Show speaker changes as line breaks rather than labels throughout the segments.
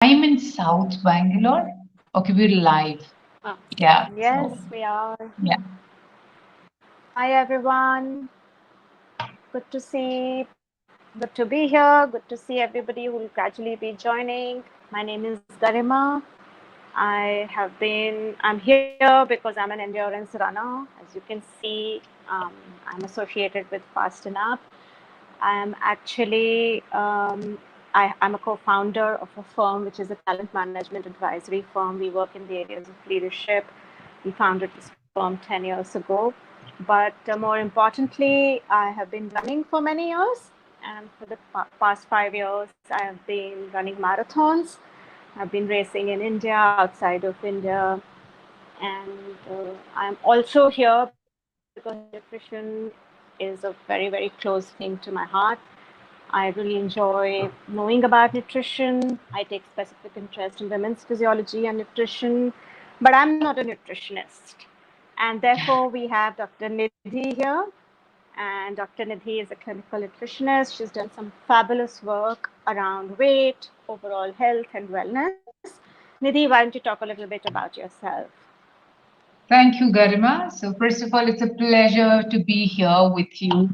I'm in South Bangalore. Okay, we're live.
Ah,
Yeah.
yes,
So,
we are.
yeah.
Hi, everyone. Good to see, good to be here. Good to see everybody who will gradually be joining. My name is Garima. I'm here because I'm an endurance runner. As you can see, I'm associated with Fast&Up. I'm actually, I'm a co-founder of a firm which is a talent management advisory firm. We work in the areas of leadership. We founded this firm 10 years ago. But more importantly, I have been running for many years. And for the past 5 years, I have been running marathons. I've been racing in India, outside of India. And I'm also here because nutrition is a very, very close thing to my heart. I really enjoy knowing about nutrition. I take specific interest in women's physiology and nutrition, but I'm not a nutritionist. And therefore, we have Dr. Nidhi here. And Dr. Nidhi is a clinical nutritionist. She's done some fabulous work around weight, overall health, and wellness. Nidhi, why don't you talk a little bit about yourself?
Thank you, Garima. So, first of all, it's a pleasure to be here with you.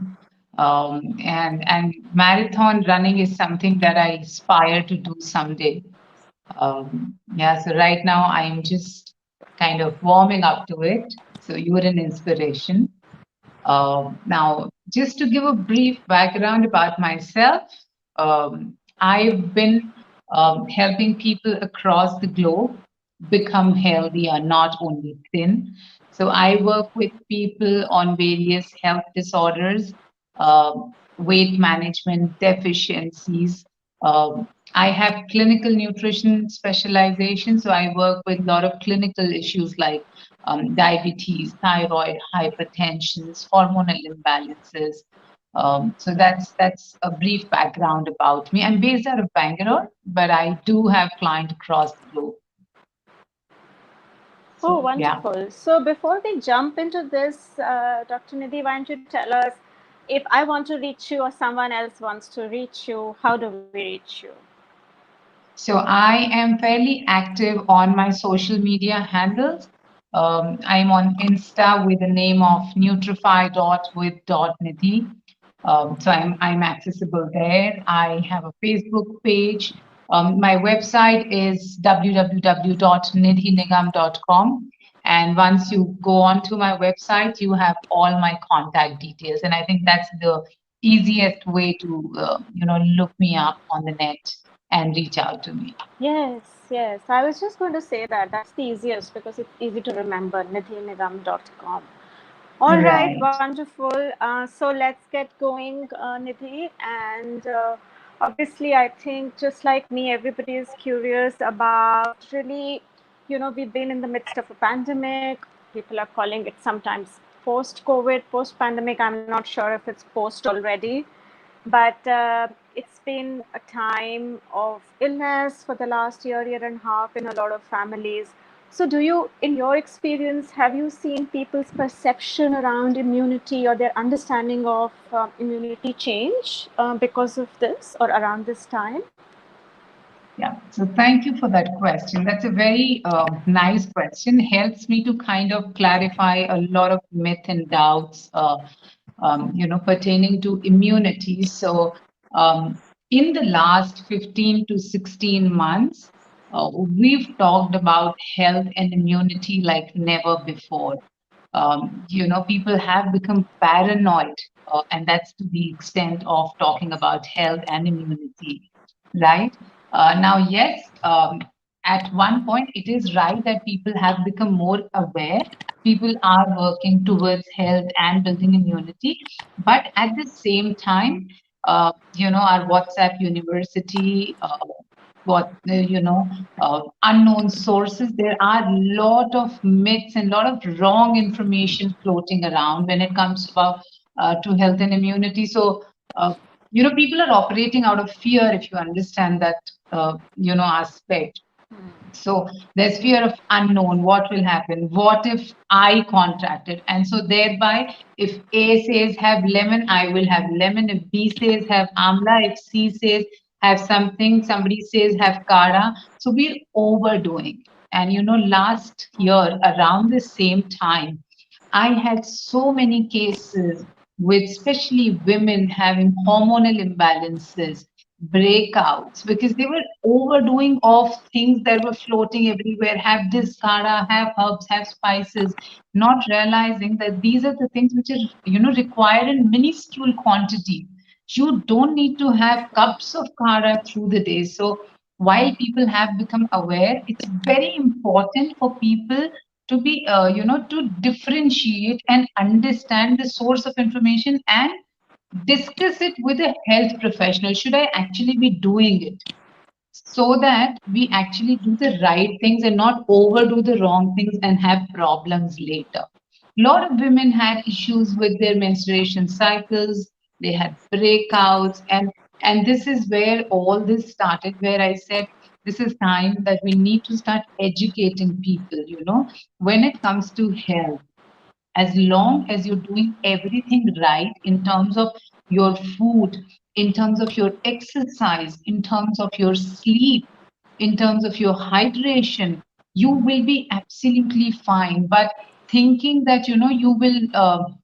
And marathon running is something that I aspire to do someday. Yeah. So right now I'm just kind of warming up to it. So you were an inspiration. Now, just to give a brief background about myself, I've been helping people across the globe become healthier, not only thin. So I work with people on various health disorders, weight management, deficiencies. I have clinical nutrition specialization, so I work with a lot of clinical issues like diabetes, thyroid, hypertension, hormonal imbalances. So that's a brief background about me. I'm based out of Bangalore, but I do have clients across the globe.
Oh,
So yeah.
wonderful. So before we jump into this, Dr. Nidhi, why don't you tell us if I want to reach you or someone else wants to reach you, how do we reach you?
So I am fairly active on my social media handles. I'm on Insta with the name of nutrify.with.nidhi. So I'm accessible there. I have a Facebook page. My website is www.nidhinigam.com. And once you go onto my website, you have all my contact details. And I think that's the easiest way to look me up on the net and reach out to me.
Yes, yes. I was just going to say that. That's the easiest because it's easy to remember, nidhinigam.com. All right,
Right.
wonderful. So let's get going, Nidhi. And obviously, I think just like me, everybody is curious about really, we've been in the midst of a pandemic. People are calling it sometimes post COVID, post pandemic. I'm not sure if it's post already, but it's been a time of illness for the last year, year and a half in a lot of families. So, do you, in your experience, have you seen people's perception around immunity or their understanding of immunity change because of this or around this time?
Yeah. So thank you for that question. That's a very nice question. Helps me to kind of clarify a lot of myth and doubts, pertaining to immunity. So in the last 15 to 16 months, we've talked about health and immunity like never before. People have become paranoid, and that's to the extent of talking about health and immunity, right? Now, yes, at one point, it is right that people have become more aware. People are working towards health and building immunity. But at the same time, our WhatsApp University, unknown sources, there are a lot of myths and a lot of wrong information floating around when it comes about to health and immunity. So people are operating out of fear, if you understand that aspect. So there's fear of unknown. What will happen? What if I contracted? And so thereby, if A says have lemon, I will have lemon. If B says have amla, if C says have something, somebody says have kara. So we're overdoing. And last year around the same time, I had so many cases with especially women having hormonal imbalances, breakouts, because they were overdoing of things that were floating everywhere. Have this kara, have herbs, have spices, not realizing that these are the things which are, required in minuscule quantity. You don't need to have cups of kara through the day. So while people have become aware, it's very important for people to be to differentiate and understand the source of information and discuss it with a health professional. Should I actually be doing it, so that we actually do the right things and not overdo the wrong things and have problems later. A lot of women had issues with their menstruation cycles, they had breakouts, and this is where all this started, where I said this is time that we need to start educating people, when it comes to health. As long as you're doing everything right in terms of your food, in terms of your exercise, in terms of your sleep, in terms of your hydration, you will be absolutely fine. But thinking that you will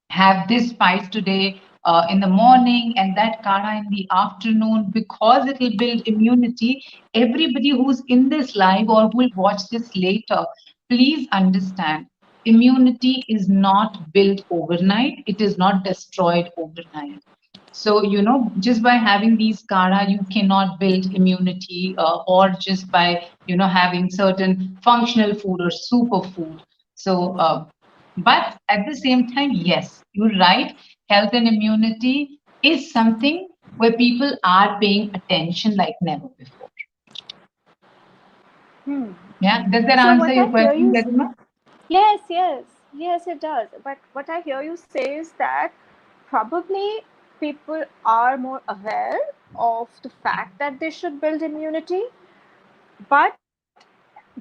have this spice today in the morning and that kara in the afternoon because it will build immunity. Everybody who's in this live or who will watch this later, please understand, immunity is not built overnight, it is not destroyed overnight. So, just by having these kara, you cannot build immunity, or just by, having certain functional food or superfood. So, but at the same time, yes, you're right. Health and immunity is something where people are paying attention like never before.
Hmm.
Yeah. Does that
So
answer
what
your
I hear
question,
you,
Garima?
yes, yes, yes, it does. But what I hear you say is that probably people are more aware of the fact that they should build immunity, but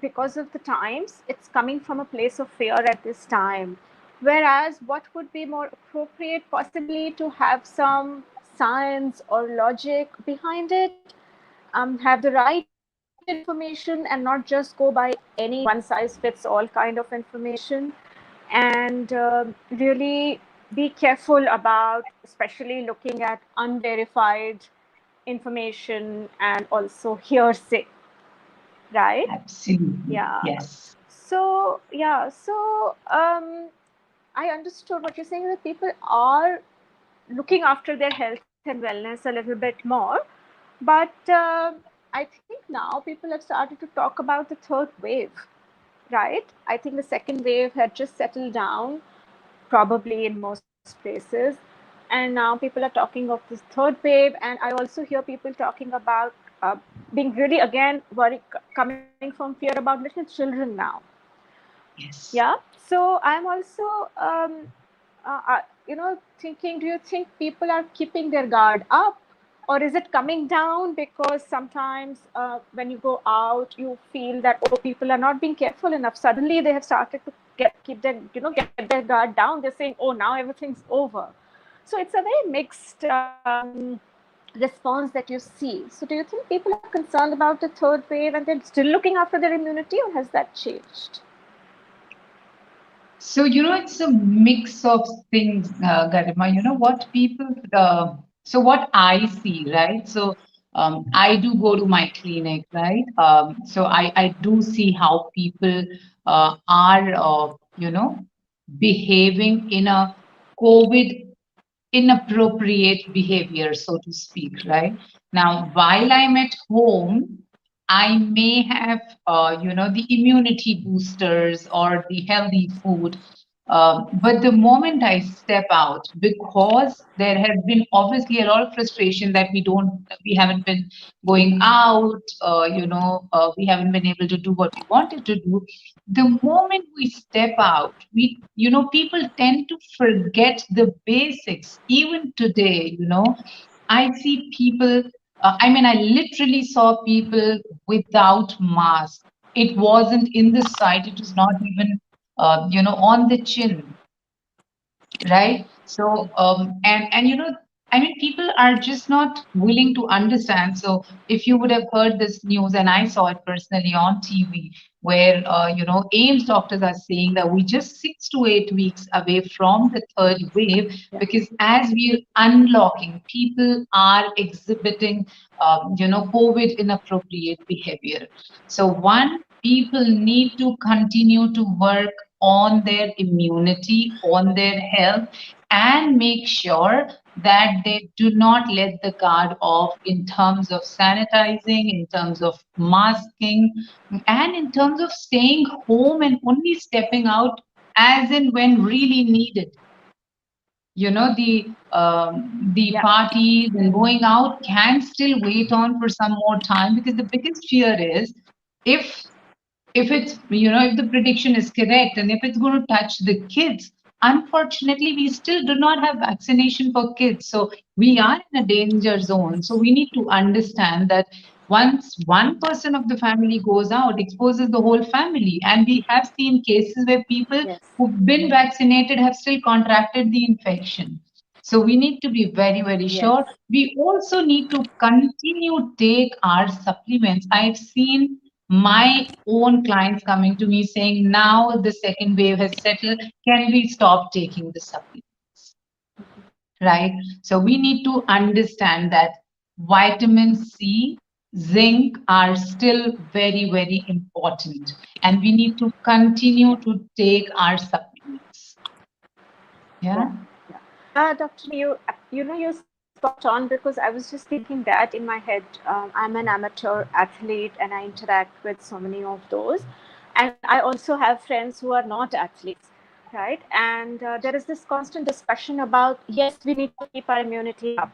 because of the times, it's coming from a place of fear at this time. Whereas, what would be more appropriate, possibly to have some science or logic behind it, have the right information and not just go by any one size fits all kind of information, and really be careful about, especially looking at unverified information and also hearsay, right?
Absolutely.
Yeah.
Yes.
So yeah, so I understood what you're saying, that people are looking after their health and wellness a little bit more, but I think now people have started to talk about the third wave, right? I think the second wave had just settled down, probably in most places. And now people are talking of this third wave. And I also hear people talking about being really, again, worried, coming from fear about little children now. Yeah.
Yes.
So I'm also, thinking, do you think people are keeping their guard up? Or is it coming down because sometimes when you go out, you feel that, oh, people are not being careful enough. Suddenly they have started to keep their, get their guard down. They're saying, oh, now everything's over. So it's a very mixed response that you see. So do you think people are concerned about the third wave and they're still looking after their immunity, or has that changed?
So, it's a mix of things, Garima. What people, so what I see, right? So, I do go to my clinic, right? So I do see how people are, behaving in a COVID inappropriate behavior, so to speak, right? Now, while I'm at home, I may have, the immunity boosters or the healthy food. But the moment I step out, because there has been obviously a lot of frustration that we haven't been going out, we haven't been able to do what we wanted to do. The moment we step out, people tend to forget the basics. Even today, I see people, I mean, I literally saw people without mask. It wasn't in the sight, it was not even, on the chin, right? So, and I mean, people are just not willing to understand. So, if you would have heard this news, and I saw it personally on TV, where AIMS doctors are saying that we just 6 to 8 weeks away from the third wave,
Yeah.
because as we're unlocking, people are exhibiting, COVID inappropriate behavior. So, one, people need to continue to work on their immunity, on their health, and make sure that they do not let the guard off in terms of sanitizing, in terms of masking, and in terms of staying home and only stepping out as and when really needed. The
Yeah.
parties and going out can still wait on for some more time, because the biggest fear is, if if the prediction is correct and if it's going to touch the kids, unfortunately we still do not have vaccination for kids, so we are in a danger zone. So we need to understand that once one person of the family goes out, exposes the whole family, and we have seen cases where people
Yes.
who've been vaccinated have still contracted the infection. So we need to be very, very
Yes.
sure. We also need to continue take our supplements. I've seen my own clients coming to me saying, now the second wave has settled, can we stop taking the supplements? Right? So we need to understand that vitamin C, zinc are still very, very important, and we need to continue to take our supplements. Yeah.
Yeah. Yeah. Doctor, you're spot on, because I was just thinking that in my head. I'm an amateur athlete and I interact with so many of those. And I also have friends who are not athletes, right? And there is this constant discussion about, yes, we need to keep our immunity up.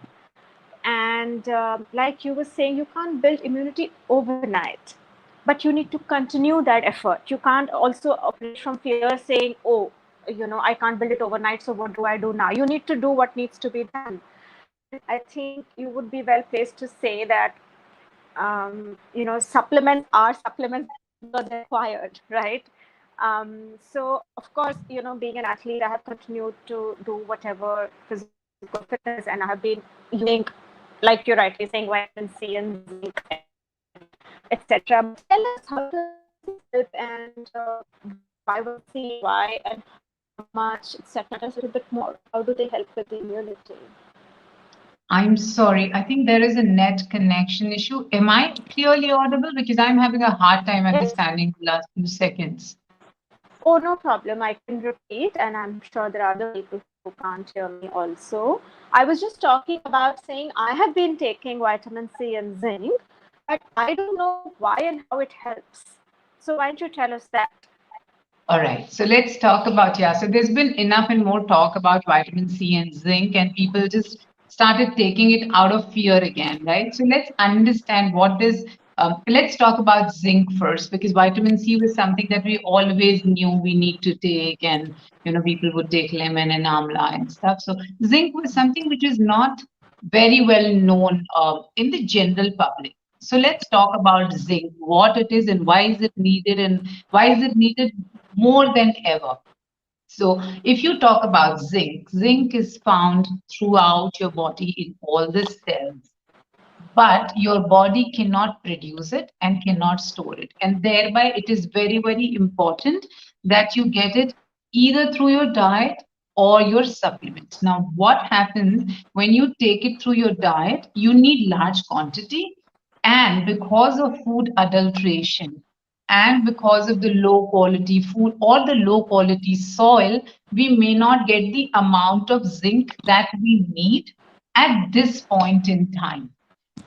And like you were saying, you can't build immunity overnight, but you need to continue that effort. You can't also operate from fear saying, oh, I can't build it overnight, so what do I do now? You need to do what needs to be done. And I think you would be well placed to say that, supplements are supplements because they're required, right? So of course, being an athlete, I have continued to do whatever physical fitness, and I have been using, like you're rightly saying, vitamin C and zinc and etc. But tell us, how does this help, and why vitamin C, why, and how much, etc. Tell us a little bit more. How do they help with the immunity?
I'm sorry. I think there is a net connection issue. Am I clearly audible? Because I'm having a hard time
Yes.
understanding the last few seconds.
Oh, no problem. I can repeat, and I'm sure there are other people who can't hear me also. I was just talking about saying I have been taking vitamin C and zinc, but I don't know why and how it helps. So why don't you tell us that?
All right, so let's talk about, yeah. So there's been enough and more talk about vitamin C and zinc, and people just started taking it out of fear again, right? So let's understand what this. Let's talk about zinc first, because vitamin C was something that we always knew we need to take, and people would take lemon and amla and stuff. So zinc was something which is not very well known in the general public. So let's talk about zinc, what it is and why is it needed, and why is it needed more than ever. So, if you talk about zinc, zinc is found throughout your body in all the cells, but your body cannot produce it and cannot store it. And thereby, it is very, very important that you get it either through your diet or your supplements. Now, what happens when you take it through your diet? You need large quantity, and because of food adulteration and because of the low quality food or the low quality soil, we may not get the amount of zinc that we need at this point in time,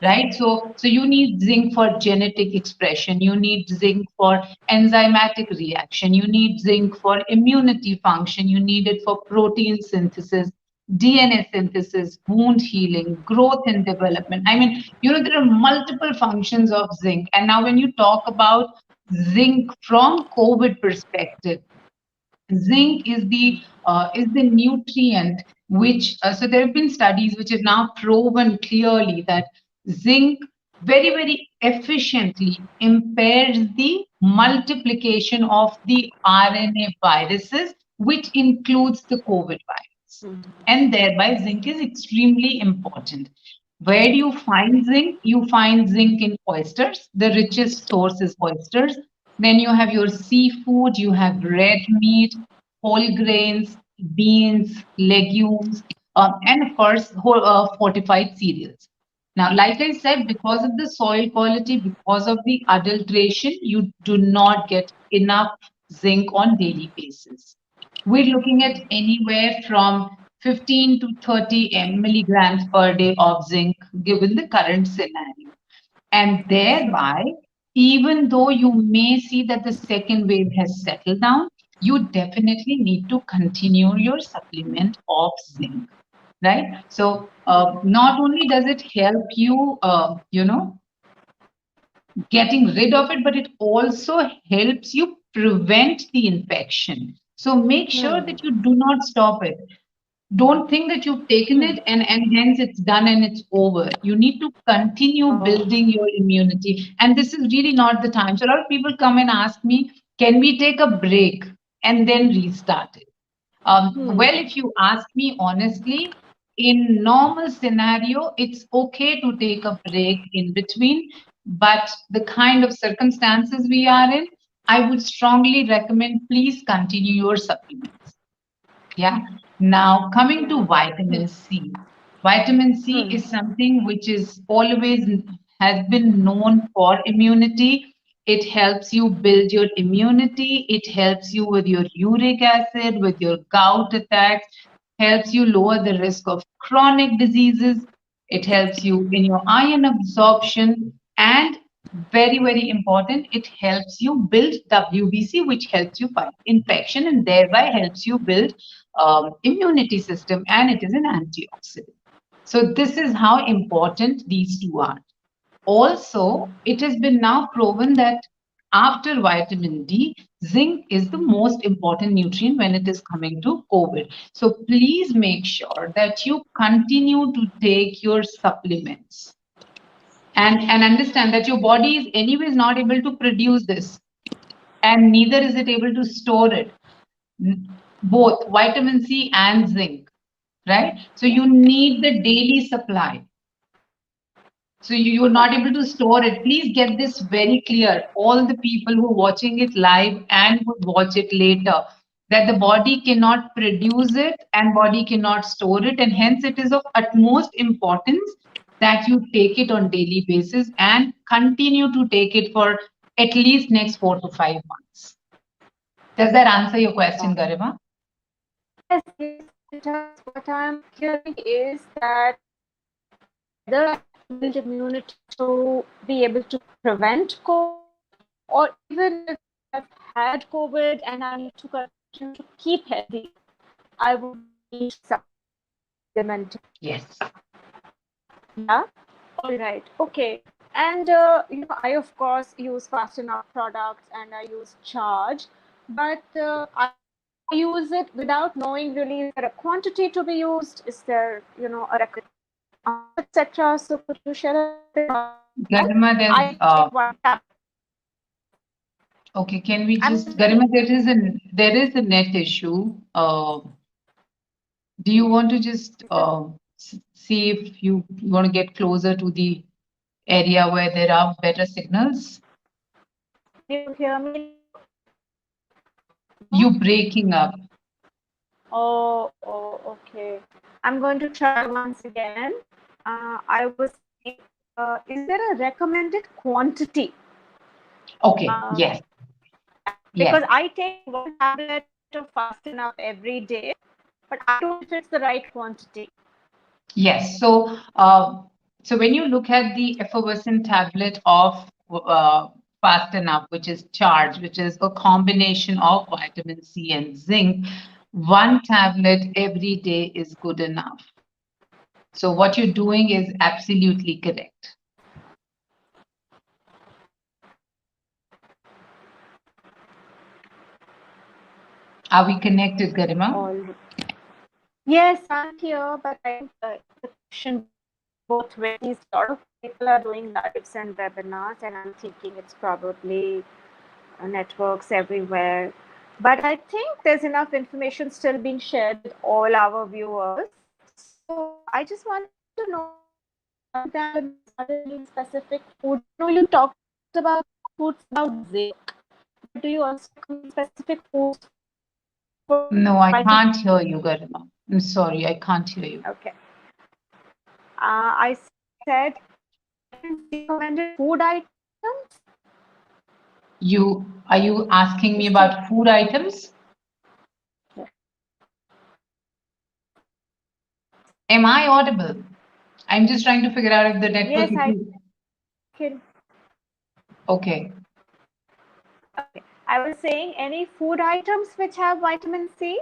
right? So you need zinc for genetic expression, you need zinc for enzymatic reaction, you need zinc for immunity function, you need it for protein synthesis, DNA synthesis, wound healing, growth and development. I mean, there are multiple functions of zinc. And now when you talk about zinc from COVID perspective, zinc is the nutrient which, so there have been studies which have now proven clearly that zinc very, very efficiently impairs the multiplication of the RNA viruses, which includes the COVID virus. minerals. And thereby, zinc is extremely important. Where do you find zinc? You find zinc in oysters. The richest source is oysters. Then you have your seafood, you have red meat, whole grains, beans, legumes, and of course, fortified cereals. Now, like I said, because of the soil quality, because of the adulteration, you do not get enough zinc on daily basis. We're looking at anywhere from 15 to 30 milligrams per day of zinc given the current scenario. And thereby, even though you may see that the second wave has settled down, you definitely need to continue your supplement of zinc, right? So not only does it help you, getting rid of it, but it also helps you prevent the infection. So make sure that you do not stop it. Don't think that you've taken it and hence it's done and it's over. You need to continue building your immunity. And this is really not the time. So a lot of people come and ask me, can we take a break and then restart it? Well, if you ask me honestly, in normal scenario, it's okay to take a break in between, but the kind of circumstances we are in, I would strongly recommend please continue your supplements. Yeah. Now, coming to vitamin C. Vitamin C is something which is always has been known for immunity. It helps you build your immunity. It helps you with your uric acid, with your gout attacks, helps you lower the risk of chronic diseases. It helps you in your iron absorption. And very, very important, it helps you build WBC, which helps you fight infection and thereby helps you build immunity system, and it is an antioxidant. So this is how important these two are. Also, it has been now proven that after vitamin D, zinc is the most important nutrient when it is coming to COVID. So please make sure that you continue to take your supplements and understand that your body is anyways not able to produce this and neither is it able to store it, both vitamin C and zinc, right? So you need the daily supply. So you're not able to store it. Please get this very clear. All the people who are watching it live and would watch it later, that the body cannot produce it and body cannot store it. And hence it is of utmost importance that you take it on daily basis and continue to take it for at least next 4 to 5 months. Does that answer your question, Garima?
Yes, it does. What I'm hearing is that either I have to build immunity to be able to prevent COVID, or even if I've had COVID and I need to continue to keep healthy, I would need supplementation.
Yes.
Yeah. All right. Okay. And I of course use Fast Enough products and I use Charge, but I use it without knowing really is there a quantity to be used? Is there a recommended etc. So could you share a bit about that?
Garima,
I
there's
take one tab.
okay. Can we
I'm
just Garima? There is a net issue. Do you want to just see if you want to get closer to the area where there are better signals?
you hear me?
You breaking up.
Oh, okay. I'm going to try once again. I was saying, is there a recommended quantity?
Okay. Yes.
Because
Yes.
I take one tablet of Fast Enough every day, but I don't know if it's the right quantity.
Yes. So when you look at the effervescent tablet of Fast Enough, which is Charge, which is a combination of vitamin C and zinc, one tablet every day is good enough. So what you're doing is absolutely correct. Are we connected, Garima?
Yes, I'm here, but I think the question both ways. A lot of people are doing lives and webinars, and I'm thinking it's probably networks everywhere. But I think there's enough information still being shared with all our viewers. So I just wanted to know, other vitamins, are there any specific foods? I know you talked about foods about zinc, but do you also recommend specific foods for
No, I
vitamin
can't
C?
hear you, Garima. I'm sorry, I can't hear you.
Okay. I said vitamin C recommended food items.
Are you asking me
Just to,
about food items? Am I audible? I'm just trying to figure out if the network
yes,
is.
I can.
Okay.
Okay. I was saying any food items which have vitamin C.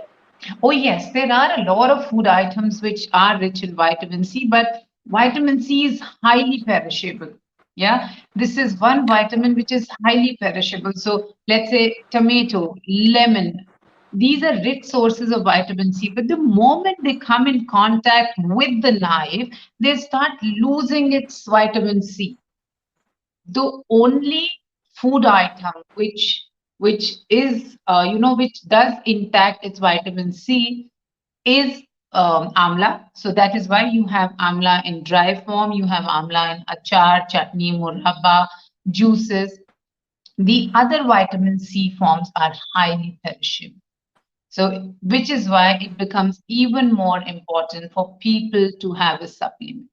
Oh, yes, there are a lot of food items which are rich in vitamin C, but vitamin C is highly perishable. Yeah, this is one vitamin which is highly perishable. So let's say tomato, lemon, these are rich sources of vitamin C. But the moment they come in contact with the knife, they start losing its vitamin C. The only food item which is which does intact its vitamin C is amla. So that is why you have amla in dry form, you have amla in achar, chutney, murabba, juices. The other vitamin C forms are highly perishable. So, which is why it becomes even more important for people to have a supplement.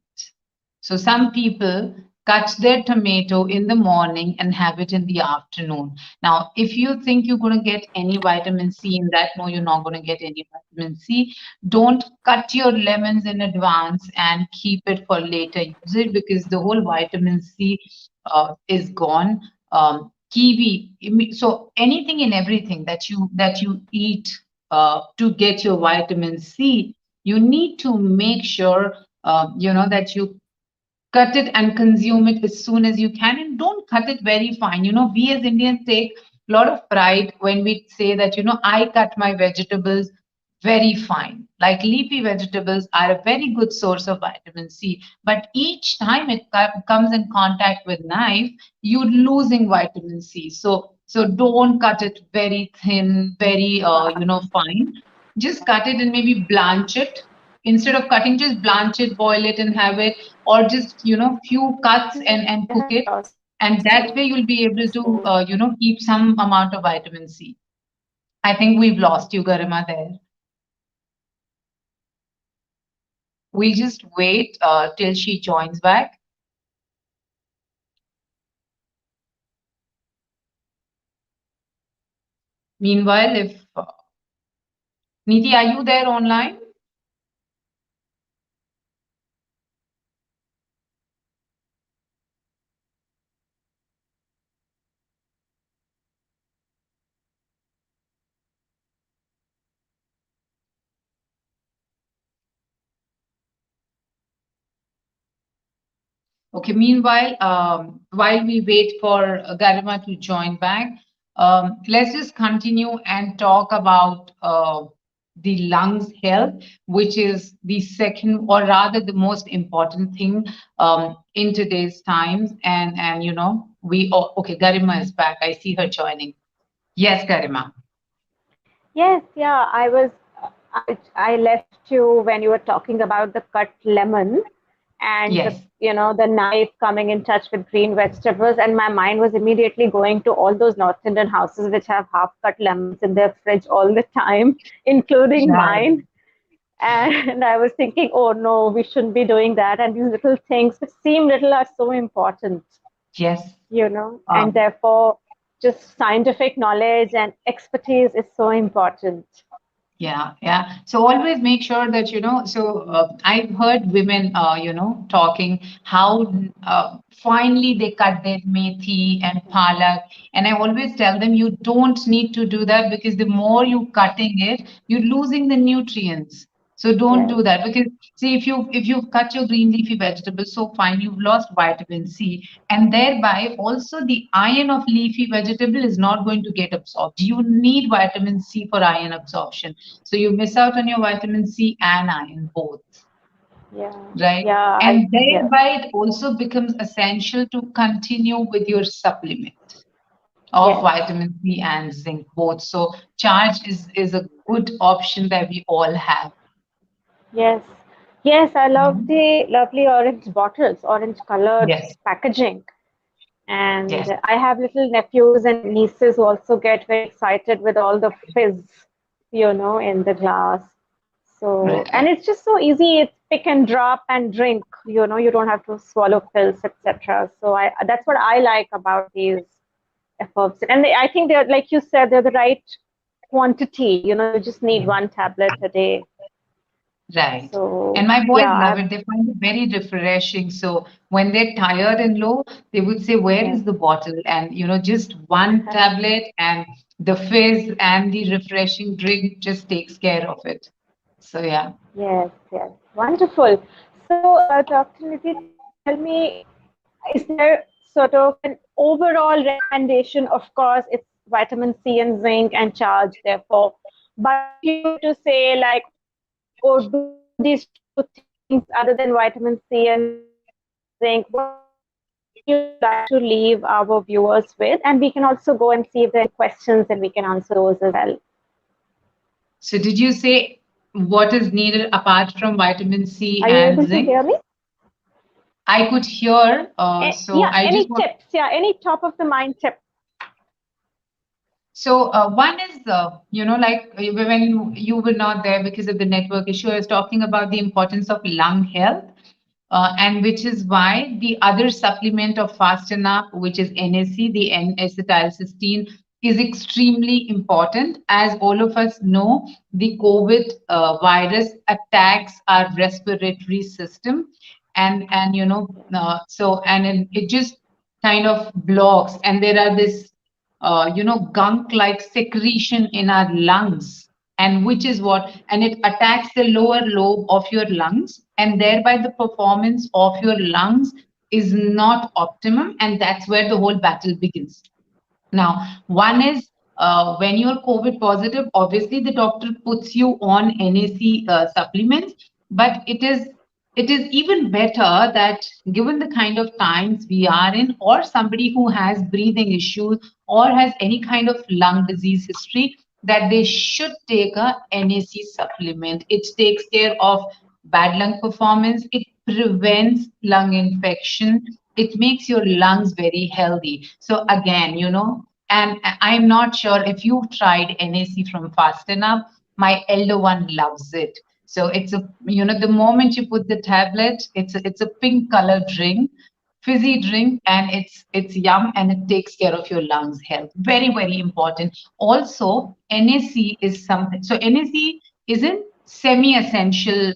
So some people cut their tomato in the morning and have it in the afternoon. Now, if you think you're going to get any vitamin C in that, no, you're not going to get any vitamin C. Don't cut your lemons in advance and keep it for later usage because the whole vitamin C is gone. Kiwi, so anything and everything that you eat to get your vitamin C, you need to make sure that you cut it and consume it as soon as you can, and don't cut it very fine. We as Indians take a lot of pride when we say that, I cut my vegetables very fine. Like leafy vegetables are a very good source of vitamin C, but each time it comes in contact with knife, you're losing vitamin C. So don't cut it very thin, very fine. Just cut it and maybe blanch it. Instead of cutting, just blanch it, boil it, and have it, or just few cuts and cook
Yeah,
it, and
so
that way you'll be able to
so
keep some amount of vitamin C. I think we've lost you, Garima, there. We'll just wait till she joins back. Meanwhile, if Nidhi, are you there online? Okay, meanwhile, while we wait for Garima to join back, let's just continue and talk about the lungs health, which is the second, or rather the most important thing in today's times. And okay, Garima is back. I see her joining. Yes, Garima.
yes, yeah, I left you when you were talking about the cut lemon and
Yes.
the knife coming in touch with green vegetables, and my mind was immediately going to all those North Indian houses which have half cut lemons in their fridge all the time, including
Right.
mine. And I was thinking, oh no, we shouldn't be doing that. And these little things which seem little are so important,
Yes.
and
Um,
therefore just scientific knowledge and expertise is so important.
Yeah, yeah. So always make sure that, I've heard women, talking how finely they cut their methi and palak. And I always tell them you don't need to do that because the more you cutting it, you're losing the nutrients. So don't
Yes.
do that because see if you cut your green leafy vegetables so fine, you've lost vitamin C, and thereby also the iron of leafy vegetable is not going to get absorbed. You need vitamin C for iron absorption. So you miss out on your vitamin C and iron both,
Yeah.
right?
Yeah.
And
Yeah.
thereby it also becomes essential to continue with your supplement. of
Yes.
vitamin C and zinc both. So charge is a good option that we all have.
Yes. Yes, I love
Mhm.
the lovely orange bottles, orange colored
Yes,
packaging. And
yes,
I have little nephews and nieces who also get very excited with all the fizz, in the glass. So, and
right.
it's just so easy. It's pick and drop and drink. You don't have to swallow pills, etc. So that's what I like about these efforts. And I think they're, like you said, they're the right quantity. You just need one tablet a day.
Right. And
So
my boys
yeah,
love it. They find it very refreshing. So when they're tired and low, they would say, "Where
yes,
is the bottle?" And just one tablet and the fizz and the refreshing drink just takes care of it. So yeah.
yes, yes, wonderful. So, Dr. Nidhi, tell me, is there sort of an overall recommendation? Of course, it's vitamin C and zinc and charge, therefore. But if you were to say, like, or do these two things other than vitamin C and zinc, what would you like to leave our viewers with? And we can also go and see if there are any questions and we can answer those as well.
So did you say what is needed apart from vitamin C
Are you
and
able to
zinc?
hear me?
I could hear, so
Yeah,
I
any
just want.
tips? Yeah, any top of the mind tip?
So one is, like when you were not there because of the network issue, I was talking about the importance of lung health, and which is why the other supplement of Fasten Up, which is NAC, the N-acetylcysteine, is extremely important. As all of us know, the COVID virus attacks our respiratory system, and so it just kind of blocks, and there are this gunk like secretion in our lungs, and which is what, and it attacks the lower lobe of your lungs, and thereby the performance of your lungs is not optimum, and that's where the whole battle begins. Now, one is when you're COVID positive, obviously the doctor puts you on NAC supplements, but it is even better that given the kind of times we are in, or somebody who has breathing issues or has any kind of lung disease history, that they should take a NAC supplement. It takes care of bad lung performance. It prevents lung infection. It makes your lungs very healthy. So again, and I'm not sure if you've tried NAC from Fast Enough. My elder one loves it. So it's the moment you put the tablet, it's a pink color drink, fizzy drink, and it's yum, and it takes care of your lungs health. Very, very important. Also, NAC is something. So NAC is a semi-essential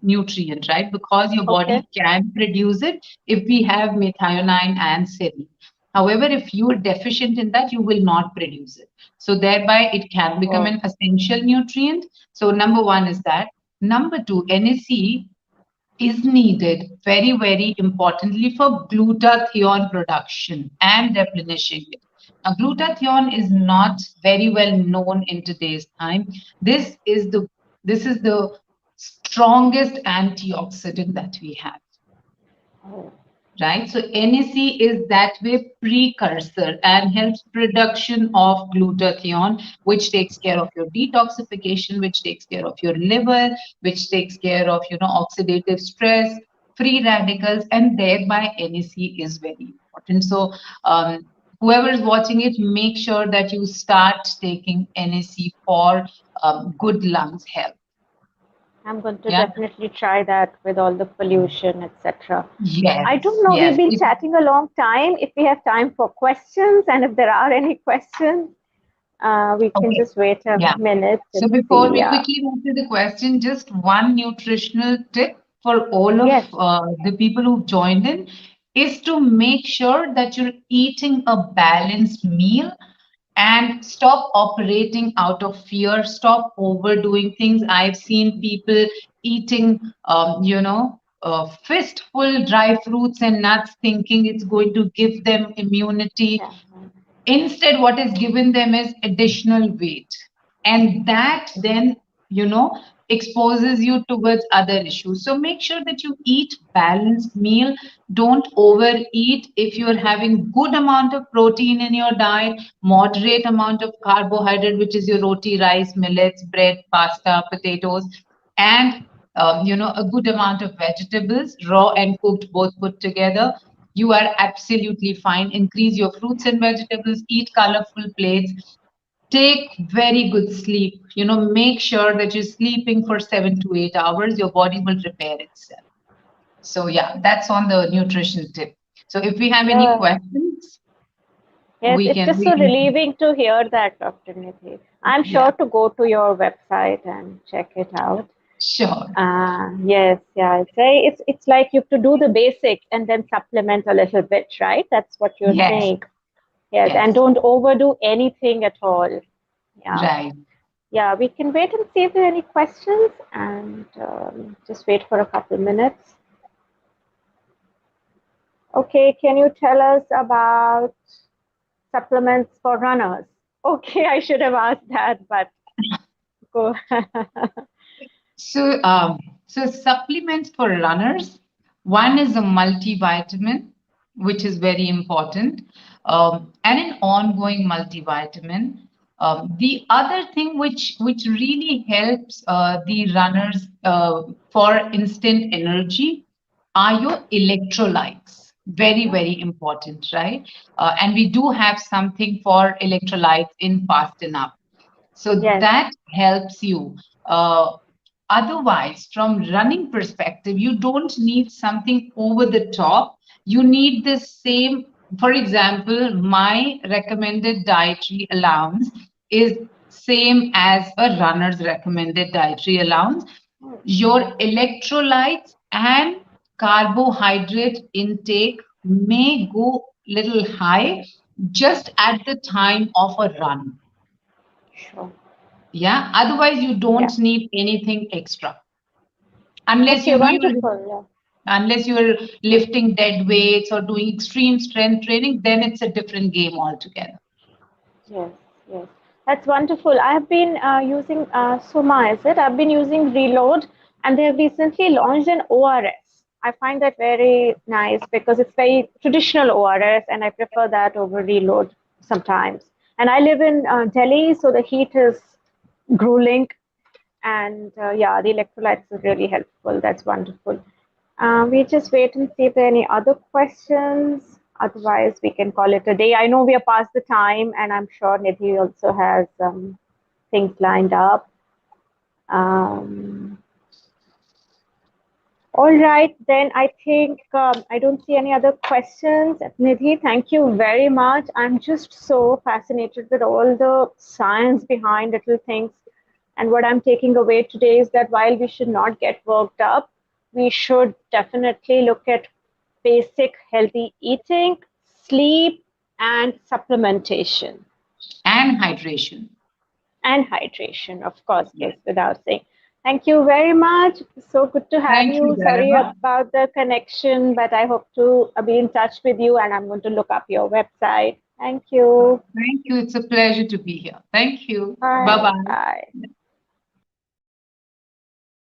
nutrient, right? Because your
Okay.
body can produce it if we have methionine and serine. However, if you are deficient in that, you will not produce it. So thereby, it can become
Oh,
an essential nutrient. So number one is that. Number two, NAC is needed very, very importantly for glutathione production and replenishing it. Now, glutathione is not very well known in today's time. This is the strongest antioxidant that we have,
oh,
right? So NAC is that way precursor and helps production of glutathione, which takes care of your detoxification, which takes care of your liver, which takes care of oxidative stress, free radicals, and thereby NAC is very important. So whoever is watching it, make sure that you start taking NAC for good lungs health.
I'm going to
Yeah.
definitely try that with all the pollution, etc. I don't
Yes.
know, we've
Yes.
been chatting a long time. If we have time for questions, and if there are any questions, we can
Okay.
just wait a
Yeah.
minute
So
and
before
see.
we quickly move to the question, just one nutritional tip for all of
Yes,
the people who've joined in is to make sure that you're eating a balanced meal and stop operating out of fear, stop overdoing things. I've seen people eating, fistful dry fruits and nuts thinking it's going to give them immunity.
yeah,
Instead, what is given them is additional weight. And that then, exposes you towards other issues. So make sure that you eat balanced meal. Don't overeat. If you're having good amount of protein in your diet, moderate amount of carbohydrate, which is your roti, rice, millets, bread, pasta, potatoes, and a good amount of vegetables, raw and cooked, both put together, you are absolutely fine. Increase your fruits and vegetables, eat colorful plates, take very good sleep. Make sure that you're sleeping for 7 to 8 hours. Your body will repair itself. So yeah, that's on the nutrition tip. So if we have any
Yeah.
questions,
Yes,
we
it's
can
just
we
so
can
relieving to hear that, Dr. Nidhi. I'm
Yeah,
sure to go to your website and check it out.
sure.
Yes, yeah, it's like you have to do the basic and then supplement a little bit, right? That's what you're
Yes,
saying. Yes, and
yes,
don't overdo anything at all. Yeah,
right.
yeah. We can wait and see if there are any questions, and just wait for a couple minutes. Okay, can you tell us about supplements for runners? Okay, I should have asked that, but go.
So, supplements for runners. One is a multivitamin, which is very important, and an ongoing multivitamin. The other thing which really helps the runners for instant energy are your electrolytes. Very, very important, right? And we do have something for electrolytes in Fast and Up. So
Yes.
that helps you. Otherwise, from running perspective, you don't need something over the top. You need the same. For example, my recommended dietary allowance is same as a runner's recommended dietary allowance. Your electrolytes and carbohydrate intake may go little high just at the time of a run.
Sure.
Yeah, otherwise you
Yeah.
don't need anything extra. Unless
Okay,
you know you're
wonderful. Yeah.
unless you're lifting dead weights or doing extreme strength training, then it's a different game altogether.
Yes, yes. That's wonderful. I have been using Soma, is it? I've been using Reload, and they have recently launched an ORS. I find that very nice because it's very traditional ORS, and I prefer that over Reload sometimes. And I live in Delhi, so the heat is grueling, and yeah, the electrolytes is really helpful. That's wonderful. We just wait and see if there are any other questions. Otherwise, we can call it a day. I know we are past the time, and I'm sure Nidhi also has things lined up. Um, all right, then I think I don't see any other questions. Nidhi, thank you very much. I'm just so fascinated with all the science behind little things. And what I'm taking away today is that while we should not get worked up, we should definitely look at basic healthy eating, sleep, and supplementation.
And hydration.
And hydration, of course, goes
Yes.
without saying. Thank you very much. So good to have
Thank you,
you. Sorry
Garima.
about the connection, but I hope to be in touch with you, and I'm going to look up your website. Thank you.
Thank you. It's a pleasure to be here. Thank you. Bye
Bye.
bye.
Bye.